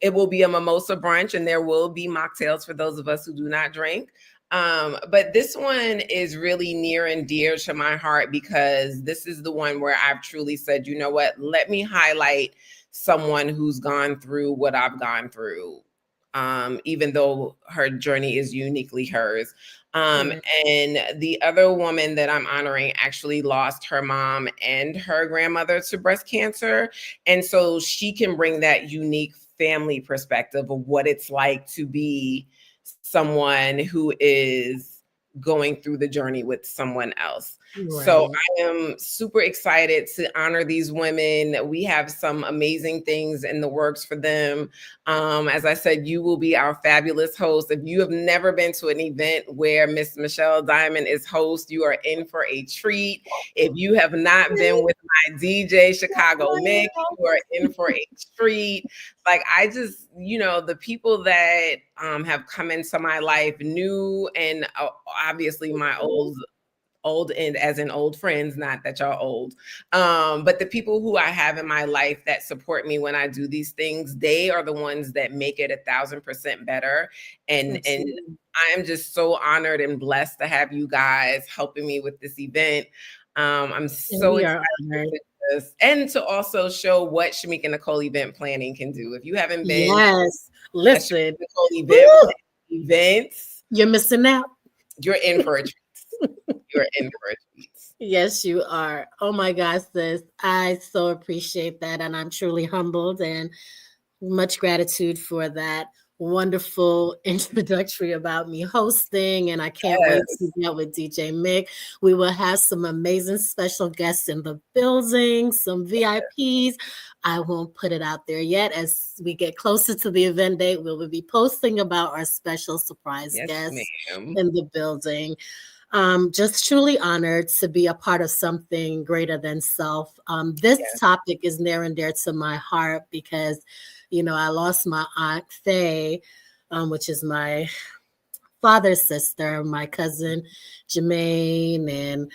It will be a mimosa brunch, and there will be mocktails for those of us who do not drink. But this one is really near and dear to my heart because this is the one where I've truly said, you know what, let me highlight someone who's gone through what I've gone through. Even though her journey is uniquely hers. And the other woman that I'm honoring actually lost her mom and her grandmother to breast cancer. And so she can bring that unique family perspective of what it's like to be someone who is going through the journey with someone else. So I am super excited to honor these women. We have some amazing things in the works for them. As I said, you will be our fabulous host. If you have never been to an event where Miss Michelle Diamond is host, you are in for a treat. If you have not been with my DJ Chicago Mick, you are in for a treat. Like, I just, the people that have come into my life, new and obviously my old and as in old friends, not that y'all old, but the people who I have in my life that support me when I do these things, they are the ones that make it 1,000% better. And I am just so honored and blessed to have you guys helping me with this event. I'm so excited for this, and to also show what Shameka Nicole event planning can do. If you haven't been, listen, Nicole events, you're missing out. You're in for a treat. You're in for a treat. Yes, you are. Oh my gosh, sis. I so appreciate that. And I'm truly humbled and much gratitude for that wonderful introductory about me hosting. And I can't wait to get with DJ Mick. We will have some amazing special guests in the building, some VIPs. I won't put it out there yet. As we get closer to the event date, we will be posting about our special surprise guests in the building. Just truly honored to be a part of something greater than self. This topic is near and dear to my heart because, I lost my Aunt Faye, which is my father's sister, my cousin Jermaine, and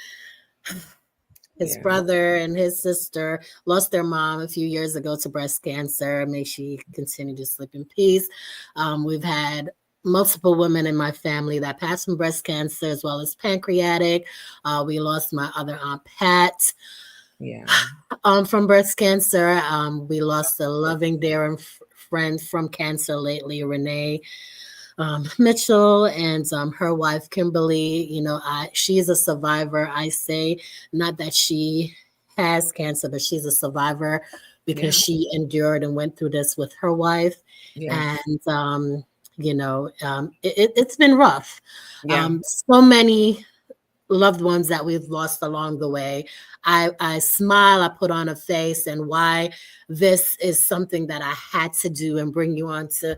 his brother and his sister lost their mom a few years ago to breast cancer. May she continue to sleep in peace. We've had multiple women in my family that passed from breast cancer as well as pancreatic. We lost my other Aunt Pat Yeah. From breast cancer, we lost a loving, dear friend from cancer lately, Renee Mitchell, and her wife Kimberly. You know, she's a survivor. I say not that she has cancer, but she's a survivor because she endured and went through this with her wife. Yes. And you know, it's been rough. Yeah. So many loved ones that we've lost along the way. I smile, I put on a face, and why this is something that I had to do and bring you on to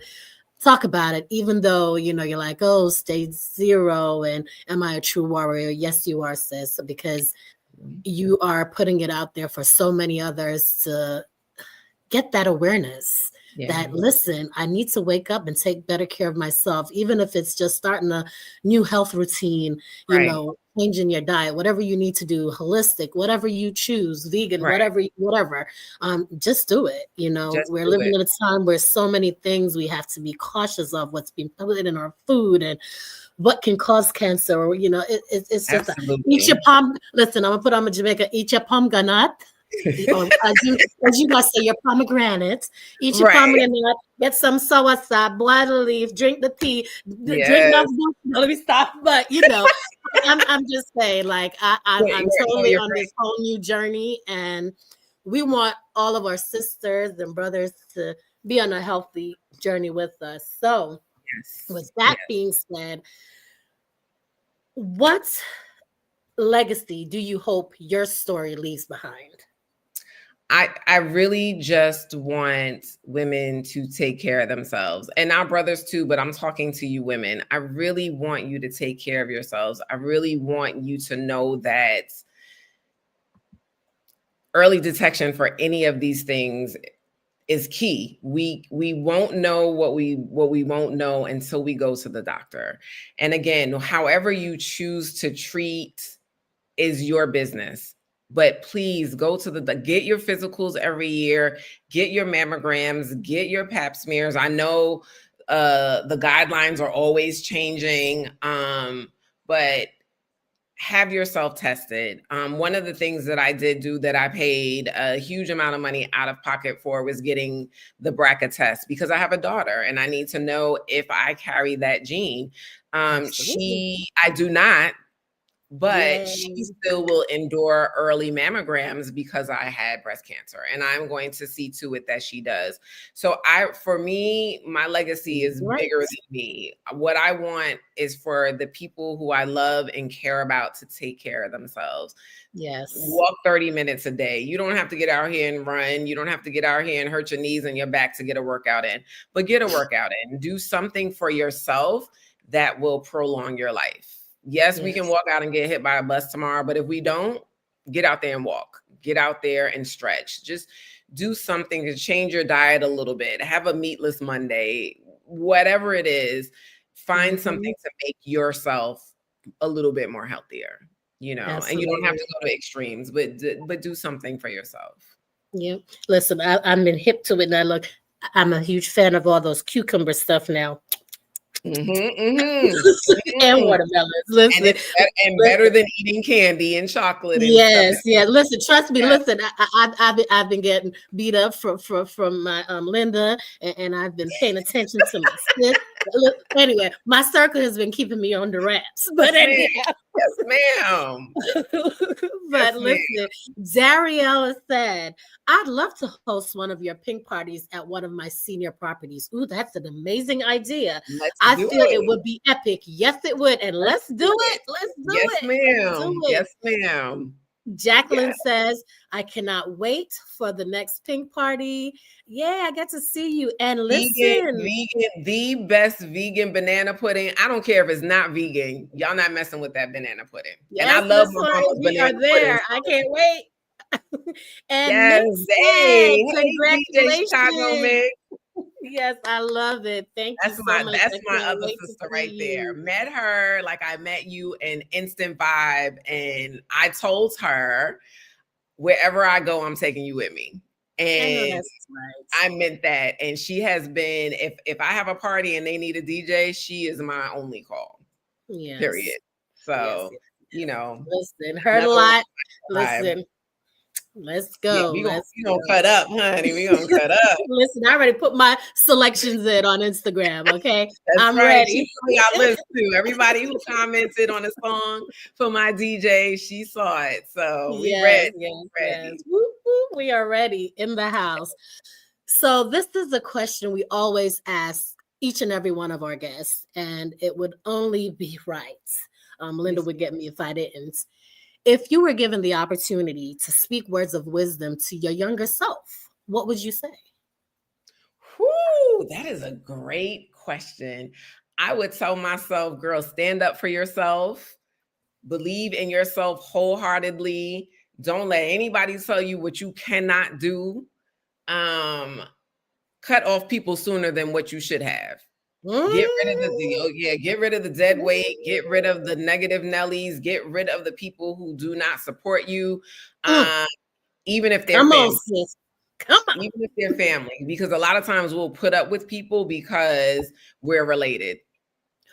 talk about it, even though, you know, you're like, oh, stage 0, and am I a true warrior? Yes, you are, sis, because you are putting it out there for so many others to get that awareness that, listen, I need to wake up and take better care of myself, even if it's just starting a new health routine, you know, changing your diet, whatever you need to do, holistic, whatever you choose, vegan, whatever, just do it. You know, we're living in a time where so many things we have to be cautious of, what's being put in our food and what can cause cancer, or, you know, it's just eat your palm. Listen, I'm gonna put on my Jamaica, eat your pomegranate. As you guys say, your pomegranate. Eat your pomegranate. Get some soursop, boil the leaf, drink the tea, drink enough. Let me stop. But you know, I'm just saying, like I'm totally on this whole new journey, and we want all of our sisters and brothers to be on a healthy journey with us. So, with that being said, what legacy do you hope your story leaves behind? I really just want women to take care of themselves, and our brothers too, but I'm talking to you women. I really want you to take care of yourselves. I really want you to know that early detection for any of these things is key. We won't know what we won't know until we go to the doctor. And again, however you choose to treat is your business. But please go to get your physicals every year, get your mammograms, get your pap smears. I know the guidelines are always changing, but have yourself tested. One of the things that I did do that I paid a huge amount of money out of pocket for was getting the BRCA test, because I have a daughter and I need to know if I carry that gene. I do not, but she still will endure early mammograms because I had breast cancer, and I'm going to see to it that she does. So for me, my legacy is bigger than me. What I want is for the people who I love and care about to take care of themselves. Yes. Walk 30 minutes a day. You don't have to get out here and run. You don't have to get out here and hurt your knees and your back to get a workout in, but get a workout in. Do something for yourself that will prolong your life. Yes, we can walk out and get hit by a bus tomorrow, but if we don't, get out there and walk. Get out there and stretch. Just do something to change your diet a little bit. Have a meatless Monday. Whatever it is, find something to make yourself a little bit more healthier, you know. Absolutely. And you don't have to go to extremes, but do something for yourself. Yeah. Listen, I'm been hip to it now. Look, I'm a huge fan of all those cucumber stuff now. And watermelons. Listen, and better than eating candy and chocolate. And yes. Listen, trust me. Listen, I've been getting beat up from my Linda, and I've been paying attention to my sis. Anyway, my circle has been keeping me on the wraps. But anyway, yes, ma'am. But listen, Dariella said, I'd love to host one of your pink parties at one of my senior properties. Ooh, that's an amazing idea. I feel it would be epic. Yes, it would. And let's do it. Let's do it. Ma'am. Yes, ma'am. Jacqueline says, I cannot wait for the next pink party. Yeah, I get to see you. And listen, the best vegan banana pudding. I don't care if it's not vegan. Y'all not messing with that banana pudding. Yes, and I love my mama's banana pudding. I can't wait. And Nick said, congratulations. Yes, I love it. Thank you so much. That's my other sister right there. Met her like I met you, an instant vibe. And I told her, wherever I go, I'm taking you with me. And I meant that. And she has been, if I have a party and they need a DJ, she is my only call. Yes. Period. So, you know. Listen, heard a lot. Listen. Let's Yeah, go. we gonna Let's we go. gonna cut up, honey. We gonna cut up. Listen, I already put my selections in on Instagram. Okay, That's I'm right. ready. She probably got lists too. Everybody who commented on a song for my DJ, she saw it. So we Yes, ready. yes, yes. Ready. Whoop, whoop, we are ready in the house. So this is a question we always ask each and every one of our guests, and it would only be right. Linda would get me if I didn't. If you were given the opportunity to speak words of wisdom to your younger self, what would you say? Whew, that is a great question. I would tell myself, girl, stand up for yourself, believe in yourself wholeheartedly. Don't let anybody tell you what you cannot do. Um, cut off people sooner than what you should have. Get rid of get rid of the dead weight, get rid of the negative Nellies, get rid of the people who do not support you. Even if they're Come on, family. sis. Come on. Even if they're family, because a lot of times we'll put up with people because we're related.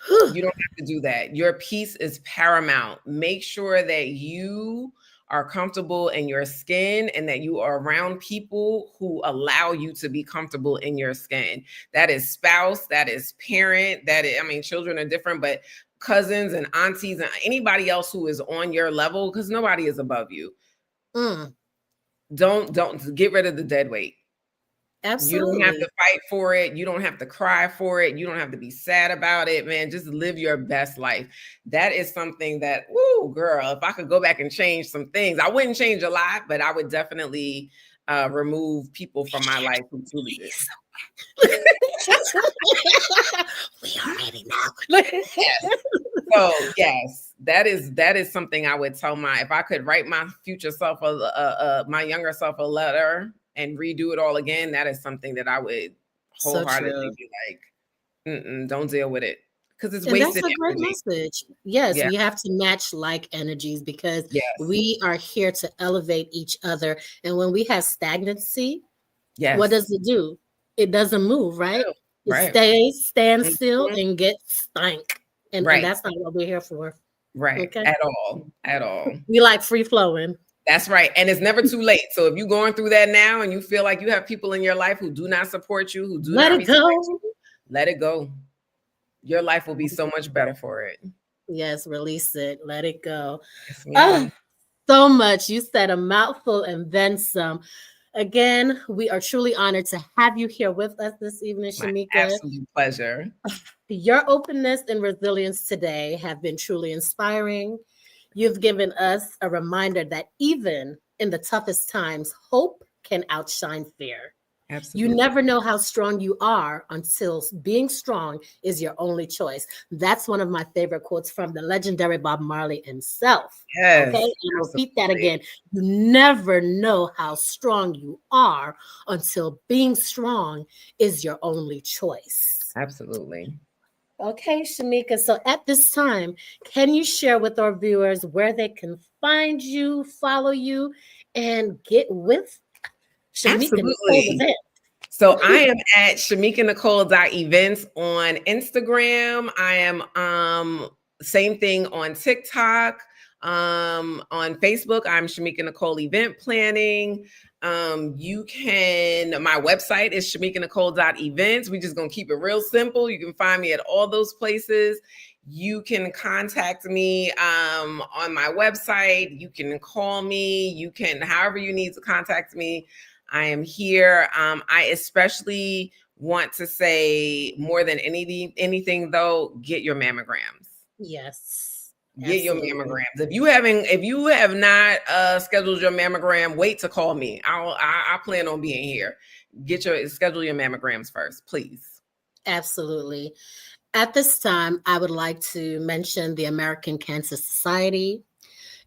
You don't have to do that. Your peace is paramount. Make sure that you are comfortable in your skin and that you are around people who allow you to be comfortable in your skin. That is spouse, that is parent, that is, I mean, children are different, but cousins and aunties and anybody else who is on your level, because nobody is above you. Don't get rid of the dead weight. Absolutely. You don't have to fight for it. You don't have to cry for it. You don't have to be sad about it, man. Just live your best life. That is something that, woo, girl, if I could go back and change some things, I wouldn't change a lot, but I would definitely remove people from my life who truly did. We already know. Yes. So yes, that is something I would tell if I could write my future self, my younger self a letter and redo it all again, that is something that I would wholeheartedly be like, don't deal with it. Because it's wasted that's a great energy. message. Yes, we have to match like energies because we are here to elevate each other. And when we have stagnancy, what does it do? It doesn't move, right? It stands still and gets stank. And that's not what we're here for. Right. Okay? At all. We like free flowing. That's right. And it's never too late. So if you're going through that now and you feel like you have people in your life who do not support you, who do not respect you, let it go. Your life will be so much better for it. Yes, release it. Let it go. Yes, so much. You said a mouthful and then some. Again, we are truly honored to have you here with us this evening, Shameka. My absolute pleasure. Your openness and resilience today have been truly inspiring. You've given us a reminder that even in the toughest times, hope can outshine fear. Absolutely. You never know how strong you are until being strong is your only choice. That's one of my favorite quotes from the legendary Bob Marley himself. Yes. Okay, and I'll repeat that again. You never know how strong you are until being strong is your only choice. Absolutely. Okay, Shameka. So at this time, can you share with our viewers where they can find you, follow you, and get with Shameka Nicole Events? So I am at Shameka Nicole.events on Instagram. I am same thing on TikTok. On Facebook, I'm Shameka Nicole Event Planning. You can, my website is ShamekaNicole.events. We're just gonna keep it real simple. You can find me at all those places. You can contact me on my website. You can call me. You can, however you need to contact me. I am here. I especially want to say more than anything though, get your mammograms. Yes. Get your mammograms. If you have not scheduled your mammogram, wait to call me. I plan on being here. Schedule your mammograms first, please. Absolutely. At this time, I would like to mention the American Cancer Society.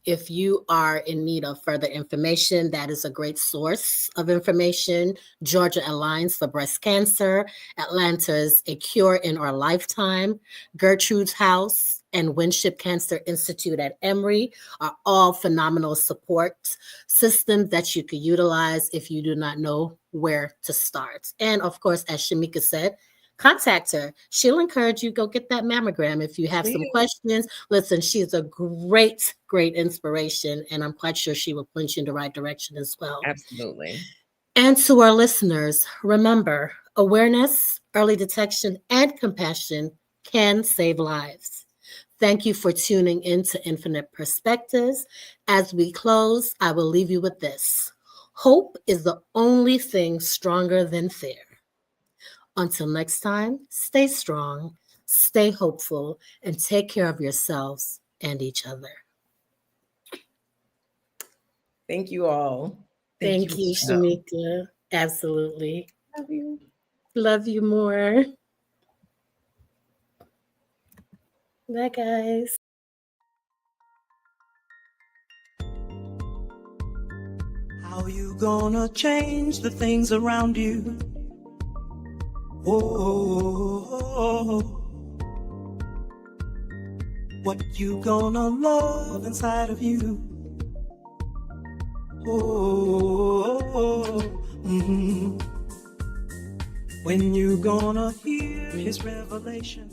If you are in need of further information, that is a great source of information. Georgia Alliance for Breast Cancer, Atlanta's A Cure in Our Lifetime, Gertrude's House, and Winship Cancer Institute at Emory are all phenomenal support systems that you could utilize if you do not know where to start. And of course, as Shameka said, contact her. She'll encourage you, go get that mammogram. If you have some questions, listen, she's a great, great inspiration, and I'm quite sure she will point you in the right direction as well. Absolutely. And to our listeners, remember, awareness, early detection, and compassion can save lives. Thank you for tuning in to Infinite Perspectives. As we close, I will leave you with this. Hope is the only thing stronger than fear. Until next time, stay strong, stay hopeful, and take care of yourselves and each other. Thank you all. Thank you, Shameka. Absolutely. Love you. Love you more. Bye, guys. How you gonna change the things around you? Oh, what you gonna love inside of you? Oh, when you gonna hear his revelation?